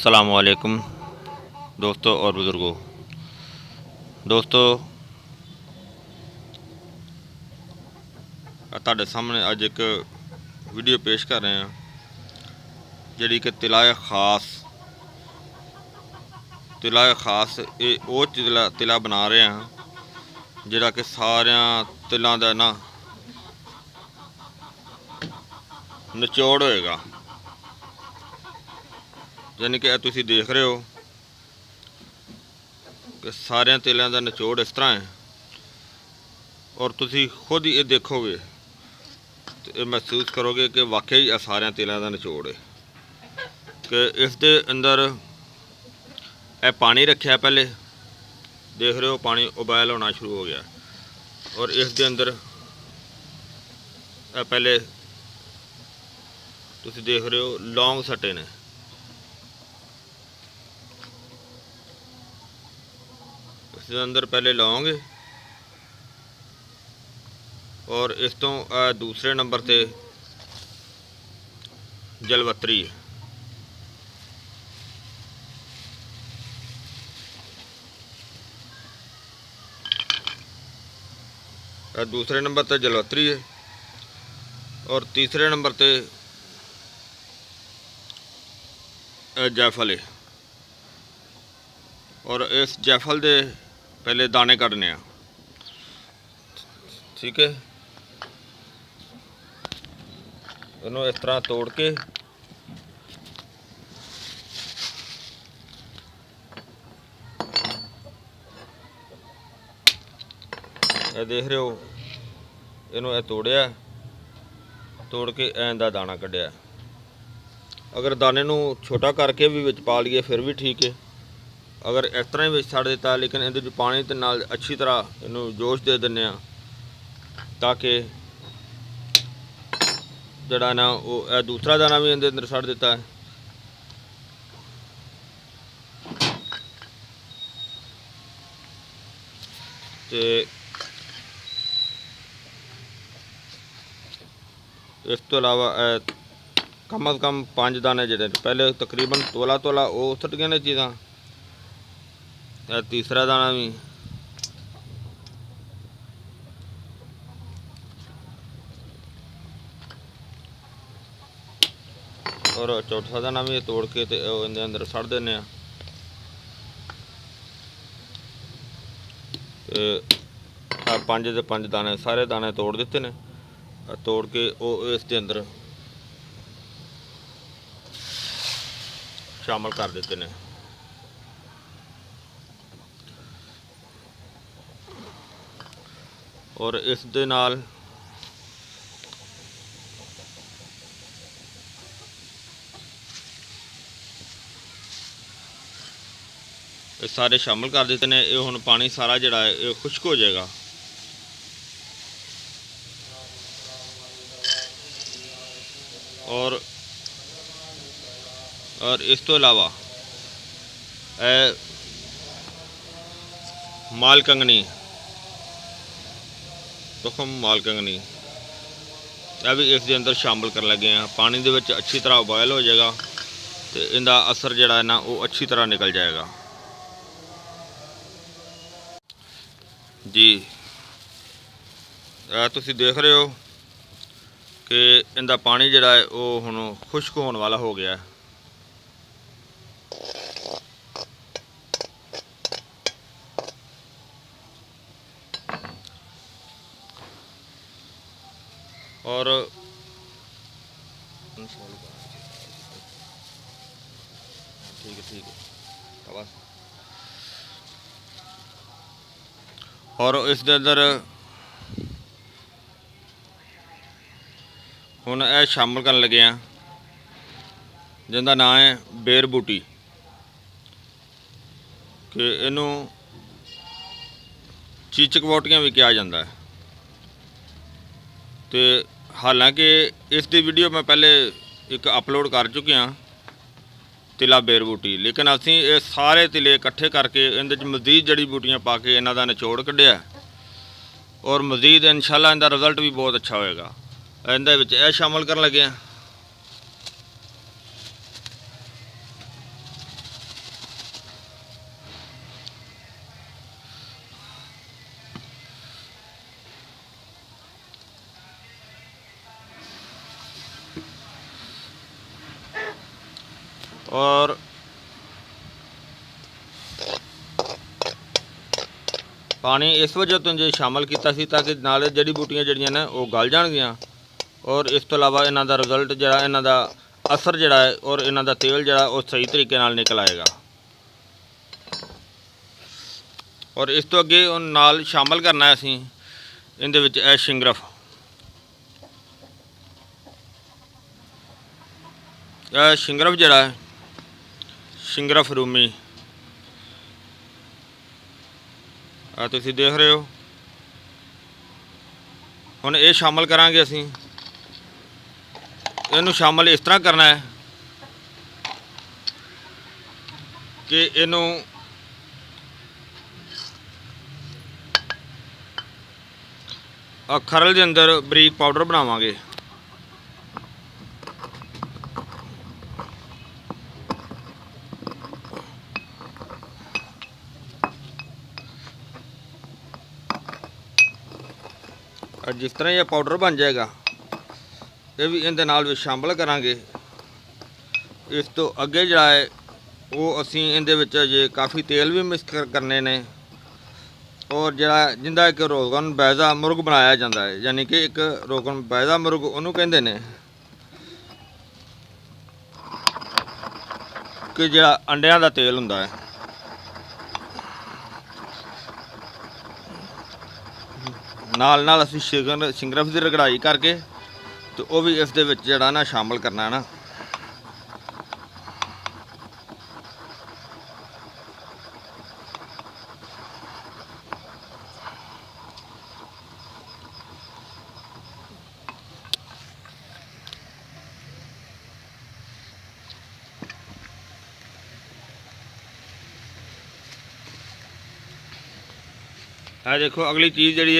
अस्सलामुअलैकुम दोस्तों और बुज़ुर्गों। दोस्तों तुहाडे सामने अज एक वीडियो पेश कर रहे हैं जिहड़ी कि तिला खास ये वो तिला बना रहे हैं जिहड़ा कि सारिया तिलों का ना निचोड़ होएगा। यानी कि तुसीं देख रहे हो कि सारे तिलों का निचोड़ इस तरह है और तुसीं खुद ही ये देखोगे तो महसूस करोगे कि वाकई सारे तिलों का निचोड़ है कि इस दे अंदर यह पानी रखा पहले देख रहे हो पानी उबाल होना शुरू हो गया और इस दे अंदर पहले तुसीं देख रहे हो लौंग सटे ने। इसके अंदर पहले लौंग है और इस तो दूसरे नंबर ते जलवतरी है। दूसरे नंबर ते जलवतरी है और तीसरे नंबर ते जायफल है और इस जायफल दे पहले दाने कढ़ने हैं। ठीक है, इन्हों इस तरह तोड़ के देख रहे हो इन्हों तोड़िया तोड़ के ऐन दा दाना कढ़िया। अगर दाने नू छोटा करके भी विच पा लीए फिर भी ठीक है, अगर इस तरह ही छड़ दिता लेकिन ये पानी के नाल अच्छी तरह इनू जोश दे दें ताकि जड़ा ना वो दूसरा दाना भी इहदे अंदर छड़ दिता है। तो इस तो अलावा कम अज़ कम 5 दाने जोड़े पहले तकरीबन तोला वो सुट गए ने चीज़ा। तीसरा दाना भी और चौथा दाना भी तोड़ के इनके अंदर सड़ देने। 5 के 5 दाने सारे दाने तोड़ दिते ने, तोड़ के वो इसके अंदर शामिल कर देते हैं। और इस दे नाल सारे शामिल कर देते हैं। ये हुण पानी सारा जिहड़ा है ये खुश्क हो जाएगा। और इस तो अलावा माल कंगनी तुखम माल कंगनी यह भी इस दे अंदर शामिल कर लगे हैं। पानी दे विच अच्छी तरह उबाइल हो जाएगा तो इनका असर जिहड़ा है ना वो अच्छी तरह निकल जाएगा जी। तुसीं देख रहे हो कि इनका पानी जिहड़ा है वो हुण खुश्क होने वाला हो गया है। और ठीक है बस। और इस दे अंदर हुण यह शामिल कर लगे हैं जिनका नाम है बेर बूटी कि इनू चीचक बोटियां भी कहा जाता है। तो हालांकि इसकी वीडियो मैं पहले एक अपलोड कर चुकिया तिला बेर बूटी, लेकिन असी ये सारे तिले इकट्ठे करके इनके मजीद जड़ी बूटियां पा के इन्हों का निचोड़ कढ़िया और मजीद इंशाल्लाह इनका रिजल्ट भी बहुत अच्छा होएगा। इहदे शामिल कर लगे हैं और पानी इस वजह तो जो शामिल किया ताकि नाल जड़ी बूटियां जड़ियां ने वो गल जाणगियां और इस तो इलावा इन्हां दा रिजल्ट जिहड़ा इन्हां दा असर जिहड़ा है और इन्हां दा तेल जिहड़ा वो सही तरीके नाल निकल आएगा। और इस तो अगे नाल शामिल करना है असीं इहदे विच शिंगरफ। शिंगरफ जिहड़ा है शिंगरफ रूमी तुसीं देख रहे हो। हुण ये शामिल करांगे असीं। इहनूं शामिल इस तरह करना है कि इहनूं खरल दे अंदर बरीक पाउडर बनावांगे। और जिस तरह यह पाउडर बन जाएगा ये भी इहदे नाल भी शामिल करांगे। इस तो अगे जिहड़ा है वो असीं इहदे विच जे काफ़ी तेल भी मिक्स करने ने और जिहड़ा जिंदा एक रोगन बैजा मुर्ग बनाया जाता है, यानी कि एक रोगन बैजा मुर्ग उहनूं कहंदे ने कि जिहड़ा अंडियां दा तेल हुंदा है। नाल नाल असीं शिंगरफ की रगड़ाई करके तो वो भी इस दे विच जिहड़ा ना शामिल करना है ना। है देखो अगली चीज़ जी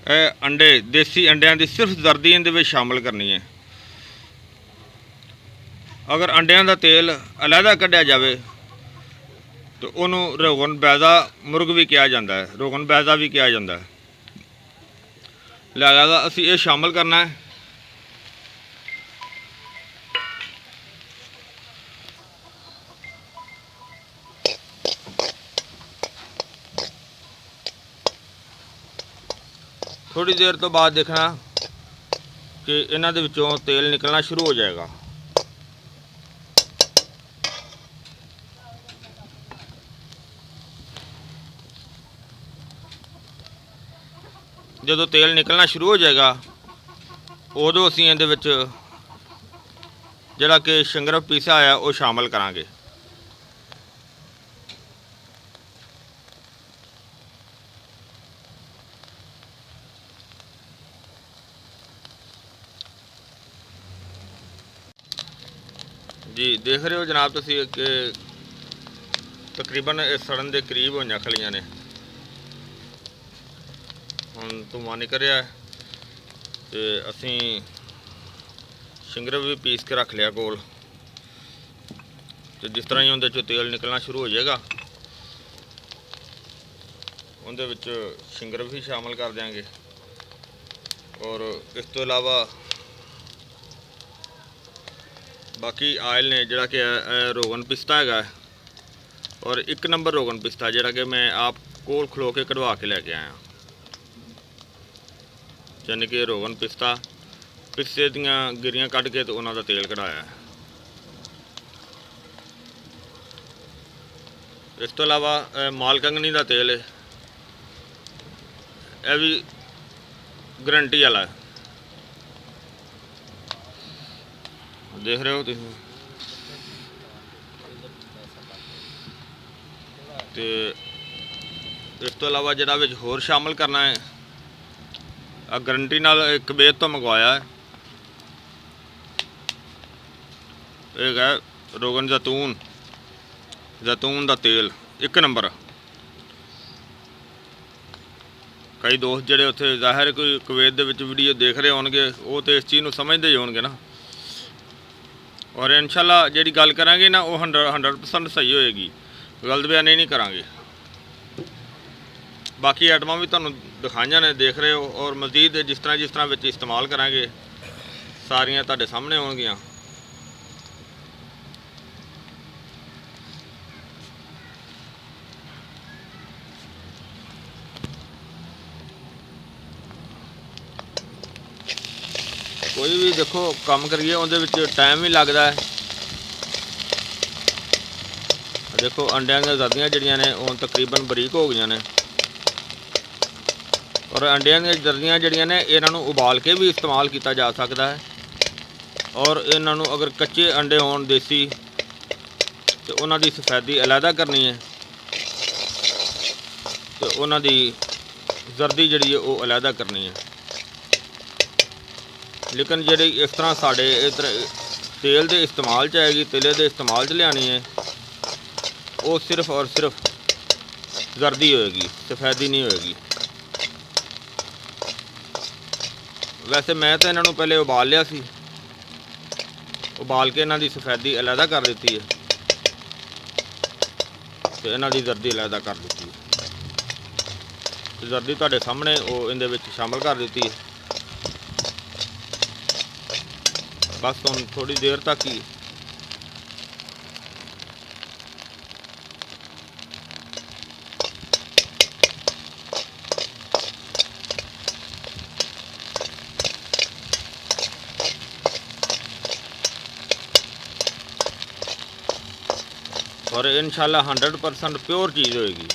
है अंडे देसी अंडियां की सिर्फ जर्दी इहदे विच शामिल करनी है। अगर अंडियां दा तेल अलहदा कढ़िया जाए तो उन्होंने रोगन बैजा मुर्ग भी कहा जाता है, रोगन बैजा भी कहा जाता है। लिहाजा असीं ये शामिल करना है। थोड़ी देर तो बाद देखना कि इन्हां दे विचों तेल निकलना शुरू हो जाएगा। जदों तेल निकलना शुरू हो जाएगा उदों असीं इहदे विच जिहड़ा कि शिंगरफ पीसा आया वो शामिल करांगे। जी देख रहे हो जनाब तुसीं कि तकरीबन सड़न के करीब होईयां खलियां ने। हुण धुआं निकलिया ते असीं शिंगरफ भी पीस के रख लिया कोल। तो जिस तरह ही उहदे चों तेल निकलना शुरू हो जाएगा उहदे विच शिंगरफ भी शामिल कर देंगे। और इस तो इलावा बाकी आयल ने जिहड़ा कि रोगन पिस्ता है और एक नंबर रोगन पिस्ता जिहड़ा कि मैं आप कोल खलो के कढ़वा के लैके आया। यानी कि रोगन पिस्ता पिस्से दियां गिरियां कढ़ के तो उन्हां दा तेल कढ़ाया है। इस तो इलावा मालकंगनी का तेल है, यह भी गारंटी वाला है। देख रहे हो तुम। तो इस तो इलावा जिहड़ा विच होर शामिल करना है गारंटी नाल एक कुवैत तो मंगवाया है, एक है रोगन जैतून का तेल एक नंबर। कई दोस्त जिहड़े उत्थे ज़ाहिर कोई कुवैत दे विच वीडियो देख रहे होणगे वो तो इस चीज़ नूं समझदे ही होणगे ना। और इंशाअल्लाह जिहड़ी गल करांगे ना वो 100% सही होएगी, गलत बयानी नहीं करांगे। बाकी आइटमां भी तुहानूं दिखाइयां ने देख रहे हो और मज़ीद जिस तरह विच इस्तेमाल करांगे ਸਾਰੀਆਂ ਤੁਹਾਡੇ ਸਾਹਮਣੇ ਆਉਣਗੀਆਂ। ਕੋਈ ਵੀ ਦੇਖੋ ਕੰਮ ਕਰੀਏ ਉਹਦੇ ਵਿੱਚ ਟਾਈਮ ਵੀ ਲੱਗਦਾ ਹੈ। ਦੇਖੋ ਅੰਡਿਆਂ ਦੀਆਂ ਜ਼ਰਦੀਆਂ ਜਿਹੜੀਆਂ ਨੇ ਉਹ ਤਕਰੀਬਨ ਬਰੀਕ ਹੋ ਗਈਆਂ ਨੇ। ਔਰ ਅੰਡਿਆਂ ਦੀਆਂ ਜ਼ਰਦੀਆਂ ਜਿਹੜੀਆਂ ਨੇ ਇਹਨਾਂ ਨੂੰ ਉਬਾਲ ਕੇ ਵੀ ਇਸਤੇਮਾਲ ਕੀਤਾ ਜਾ ਸਕਦਾ ਹੈ। ਔਰ ਇਹਨਾਂ ਨੂੰ ਅਗਰ ਕੱਚੇ ਅੰਡੇ ਹੋਣ ਦੇਸੀ ਤੇ ਉਹਨਾਂ ਦੀ ਸਫੈਦੀ ਅਲੱਗਾ ਕਰਨੀ ਹੈ ਤੇ ਉਹਨਾਂ ਦੀ ਜ਼ਰਦੀ ਜਿਹੜੀ ਹੈ ਉਹ ਅਲੱਗਾ ਕਰਨੀ ਹੈ। ਲੇਕਿਨ ਜਿਹੜੀ ਇਸ ਤਰ੍ਹਾਂ ਸਾਡੇ ਇੱਧਰ ਤੇਲ ਦੇ ਇਸਤੇਮਾਲ 'ਚ ਆਏਗੀ, ਤੇਲੇ ਦੇ ਇਸਤੇਮਾਲ 'ਚ ਲਿਆਣੀ ਹੈ, ਉਹ ਸਿਰਫ ਔਰ ਸਿਰਫ ਜ਼ਰਦੀ ਹੋਏਗੀ, ਸਫੈਦੀ ਨਹੀਂ ਹੋਏਗੀ। ਵੈਸੇ ਮੈਂ ਤਾਂ ਇਹਨਾਂ ਨੂੰ ਪਹਿਲੇ ਉਬਾਲ ਲਿਆ ਸੀ, ਉਬਾਲ ਕੇ ਇਹਨਾਂ ਦੀ ਸਫੈਦੀ ਅਲੱਗਾ ਕਰ ਦਿੱਤੀ ਹੈ ਤੇ ਇਹਨਾਂ ਦੀ ਜ਼ਰਦੀ ਅਲੱਗਾ ਕਰ ਦਿੱਤੀ ਹੈ। ਜ਼ਰਦੀ ਤੁਹਾਡੇ ਸਾਹਮਣੇ ਉਹ ਇਹਦੇ ਵਿੱਚ ਸ਼ਾਮਲ ਕਰ ਦਿੱਤੀ ਹੈ। ਬਸ ਹੁਣ ਥੋੜੀ ਦੇਰ ਤੱਕ ਹੀ और इंशाल्लाह 100% प्योर चीज़ होएगी।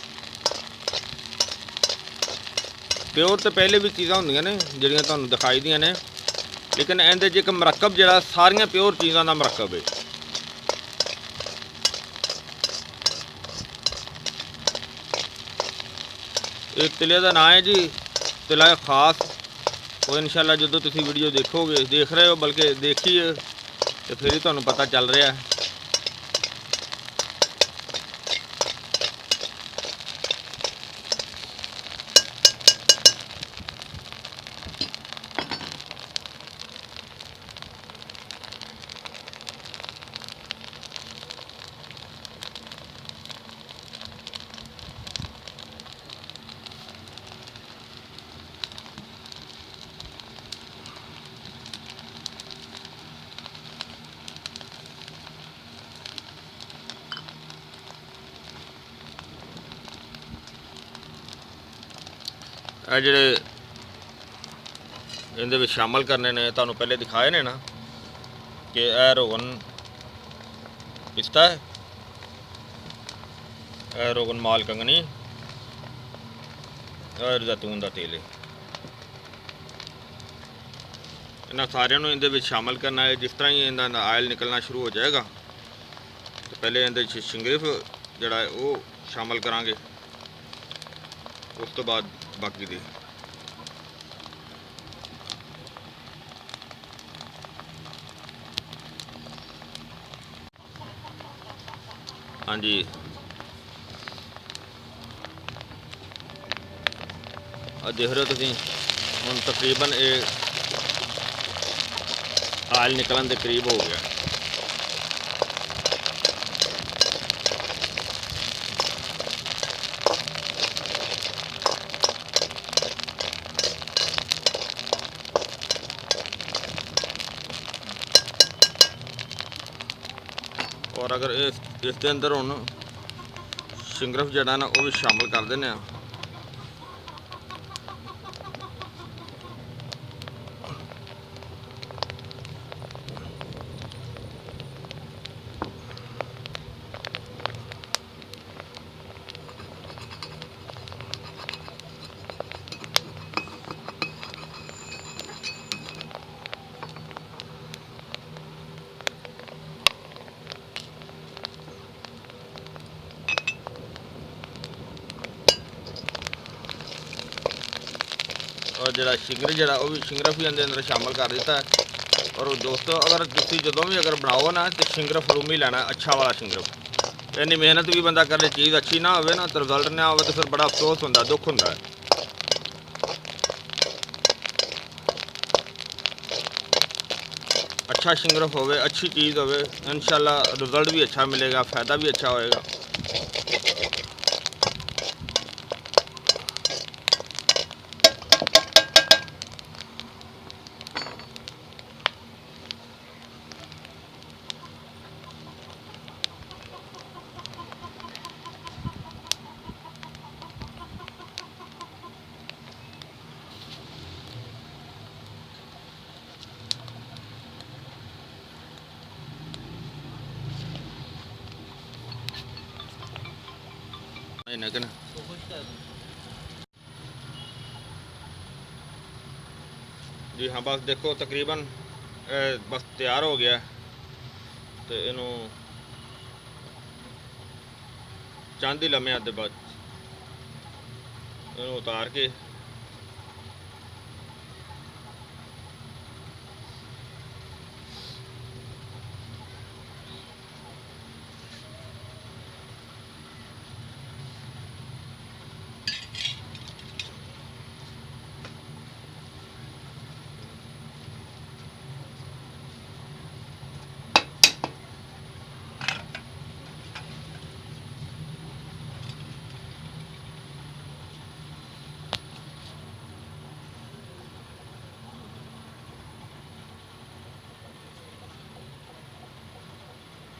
प्योर तो पहले भी चीज़ां होंदियां ने जिहड़ियां तुहानूं दिखाई दियां ने, लेकिन इहदे च एक मरकब जिहड़ा सारियां प्योर चीज़ां दा मरकब है। ये तिले दा नाम है जी तिला खास। और इंशाल्लाह जो तुसीं वीडियो देखोगे, देख रहे हो, बल्कि देखिए तो फिर ही तुहानूं पता चल रहा है। ਇਹ ਜਿਹੜੇ ਇਹਦੇ ਵਿੱਚ ਸ਼ਾਮਲ ਕਰਨੇ ਨੇ ਤੁਹਾਨੂੰ ਪਹਿਲੇ ਦਿਖਾਏ ਨੇ ਨਾ ਕਿ ਇਹ ਰੋਗਨ ਪਿਸਤਾ ਹੈ, ਇਹ ਰੋਗਨ ਮਾਲ ਕੰਗਣੀ, ਇਹ ਜ਼ੈਤੂਨ ਦਾ ਤੇਲ ਹੈ। ਇਹਨਾਂ ਸਾਰਿਆਂ ਨੂੰ ਇਹਦੇ ਵਿੱਚ ਸ਼ਾਮਲ ਕਰਨਾ ਹੈ। ਜਿਸ ਤਰ੍ਹਾਂ ਹੀ ਇਹਨਾਂ ਦਾ ਆਇਲ ਨਿਕਲਣਾ ਸ਼ੁਰੂ ਹੋ ਜਾਏਗਾ ਤੇ ਪਹਿਲੇ ਇਹਦੇ ਵਿੱਚ ਸ਼ਿੰਗਰਿਫ ਜਿਹੜਾ ਹੈ ਉਹ ਸ਼ਾਮਲ ਕਰਾਂਗੇ, ਉਸ ਤੋਂ ਬਾਅਦ ਬਾਕੀ ਦੇ। ਹਾਂਜੀ ਆ ਦੇਖ ਰਹੇ ਹੋ ਤੁਸੀਂ, ਹੁਣ ਤਕਰੀਬਨ ਇਹ ਆਇਲ ਨਿਕਲਣ ਦੇ ਕਰੀਬ ਹੋ ਗਿਆ। और अगर इसके अंदर हुण शिंगरफ जड़ा ना वो भी शामिल कर देने। और जो शिंगर जरा वो भी शिंगरफ भी अंदर शामिल कर दिता है। और दोस्तों अगर तुम जो भी अगर बनाओ ना तो शिंगरफ रूमी लेना, अच्छा वाला शिंगरफ। इन्नी मेहनत भी बंदा करे, चीज़ अच्छी ना हो ना तो रिजल्ट ना हो तो फिर बड़ा अफसोस होता, दुख होता है। अच्छा शिंगरफ हो, अच्छी चीज़ हो, इंशाल्लाह रिजल्ट भी अच्छा मिलेगा, फ़ायदा भी अच्छा होएगा। लेकिन जी हाँ, बस देखो तकरीबन बस तैयार हो गया। तो इनू चंद ही लम्हे आते बाद इनू उतार के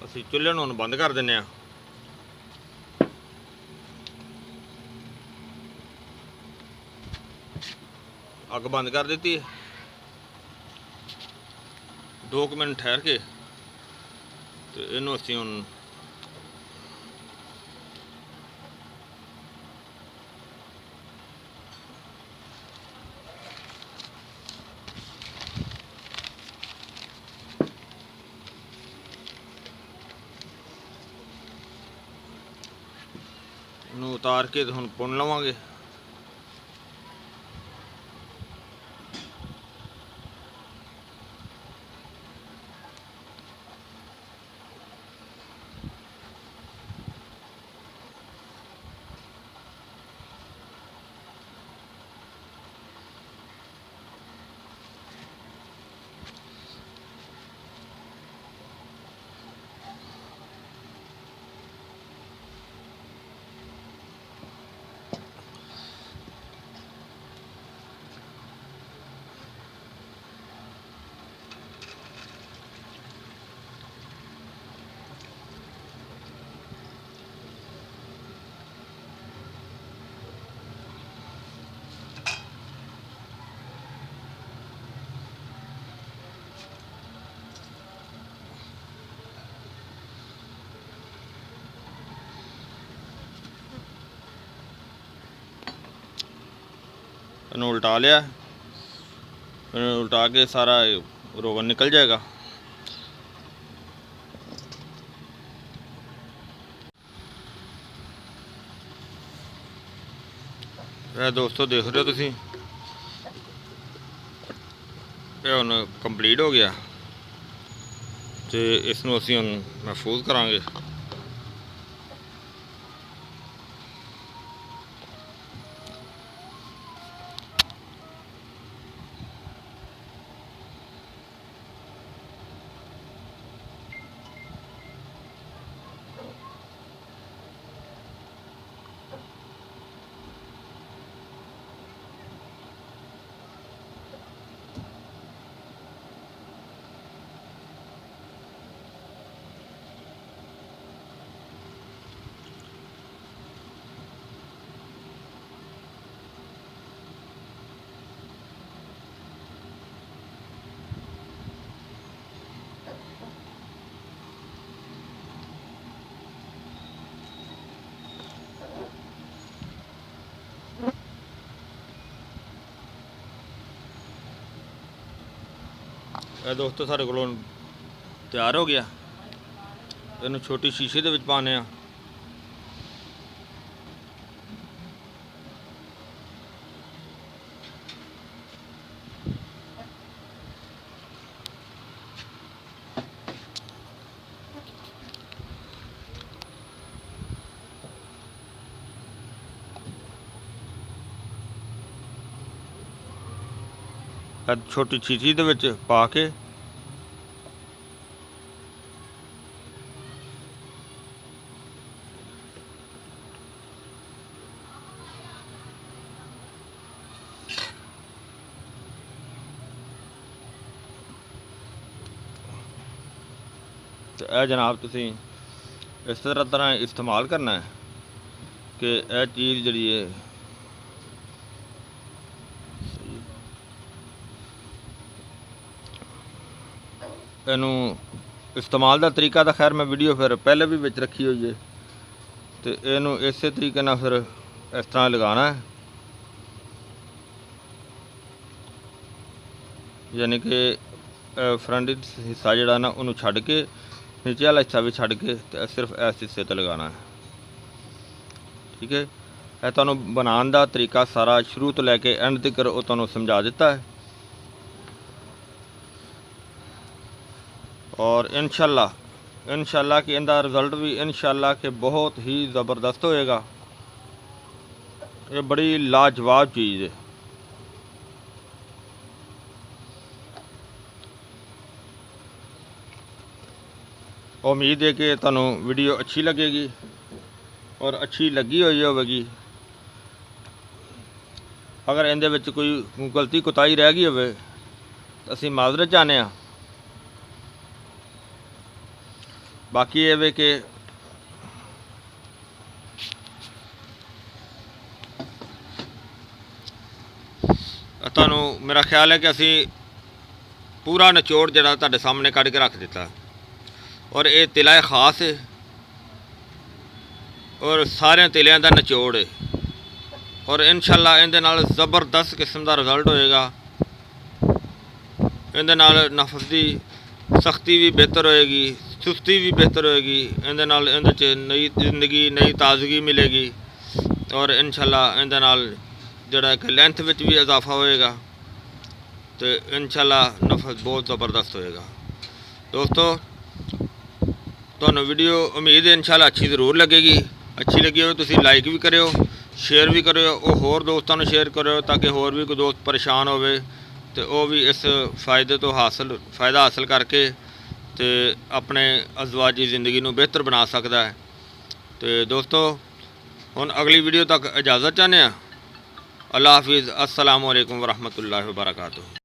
ਅਸੀਂ ਚੁੱਲ੍ਹੇ ਨੂੰ ਹੁਣ ਬੰਦ ਕਰ ਦਿੰਦੇ ਹਾਂ। ਅੱਗ ਬੰਦ ਕਰ ਦਿੱਤੀ ਹੈ। 2 ਮਿੰਟ ਠਹਿਰ ਕੇ ਤੇ ਇਹਨੂੰ ਅਸੀਂ ਹੁਣ ਨੂੰ ਉਤਾਰ ਕੇ ਤੇ ਹੁਣ ਪੁੰਨ ਲਵਾਂਗੇ। ਇਹਨੂੰ ਉਲਟਾ ਲਿਆ। ਇਹਨੂੰ ਉਲਟਾ ਕੇ ਸਾਰਾ ਰੋਗਨ ਨਿਕਲ ਜਾਏਗਾ। ਇਹ ਦੋਸਤੋ ਦੇਖ ਰਹੇ ਹੋ ਤੁਸੀਂ, ਇਹ ਹੁਣ ਕੰਪਲੀਟ ਹੋ ਗਿਆ ਤੇ ਇਸ ਨੂੰ ਅਸੀਂ ਹੁਣ ਮਹਿਫੂਜ਼ ਕਰਾਂਗੇ। ਇਹ ਦੋਸਤੋ ਸਾਡੇ ਕੋਲੋਂ ਤਿਆਰ ਹੋ ਗਿਆ। ਇਹਨੂੰ ਛੋਟੀ ਸ਼ੀਸ਼ੇ ਦੇ ਵਿੱਚ ਪਾਉਂਦੇ ਆ। ਛੋਟੀ ਸ਼ੀਸ਼ੀ ਦੇ ਵਿੱਚ ਪਾ ਕੇ ਤੇ ਇਹ ਜਨਾਬ ਤੁਸੀਂ ਇਸ ਤਰ੍ਹਾਂ ਇਸਤੇਮਾਲ ਕਰਨਾ ਹੈ ਕਿ ਇਹ ਚੀਜ਼ ਜਿਹੜੀ ਹੈ ਇਹਨੂੰ इस्तेमाल का तरीका तो खैर मैं वीडियो फिर पहले भी विच रखी हुई है तो इनू इस तरीके नाल फिर इस तरह लगाना है, यानी कि फ्रंट हिस्सा जिहड़ा ना उन्होंने छड्ड के नीचे वाला हिस्सा भी छड्ड के तो सिर्फ इस हिस्से ते लगाना है। ठीक है, यह तुहानूं बनाने का तरीका सारा शुरू तो लैके एंड तक वो तुहानूं समझा दिता है। और इंशाल्लाह कि इनका रिजल्ट भी इंशाल्लाह कि बहुत ही ज़बरदस्त होएगा। ये बड़ी लाजवाब चीज़ है। उम्मीद है कि तुहानूं वीडियो अच्छी लगेगी और अच्छी लगी हुई होगी। अगर इहदे विच कोई गलती कोताही रह गई होवे तो असीं माजरत चाहते हैं। बाकी ये वे कि तुहानूं मेरा ख्याल है कि असीं पूरा निचोड़ जिहड़ा तुहाडे सामने कढ के रख दिता और ये तिला है खास है और सारे तिलियां दा निचोड़ है और इंशाल्लाह इहदे नाल ज़बरदस्त किस्म का रिजल्ट होएगा। इहदे नाल नफस की सख्ती भी बेहतर होएगी, सुस्ती भी बेहतर होएगी। इहदे नाल इहदे च नई जिंदगी नई ताजगी मिलेगी और इंशाल्लाह इहदे नाल जिहड़ा कि लेंथ विच भी इजाफा होएगा तो इंशाल्लाह नफस बहुत ज़बरदस्त होएगा। दोस्तों तुहानूं वीडियो उम्मीद है इंशाल्लाह अच्छी ज़रूर लगेगी। अच्छी लगी हो तुसीं लाइक भी करियो, शेयर भी करियो और होर दोस्तों नूं शेयर करियो ताकि होर भी कोई दोस्त परेशान होवे तो वह भी इस फ़ायदे तो फ़ायदा हासिल करके तो अपने अज़वाजी ज़िंदगी नूं बेहतर बना सकता है। तो दोस्तों हुण अगली वीडियो तक इजाज़त चाहते हैं। अल्लाह हाफिज़। अस्सलामु अलैकुम वरहमतुल्लाहि वबरकातुहू।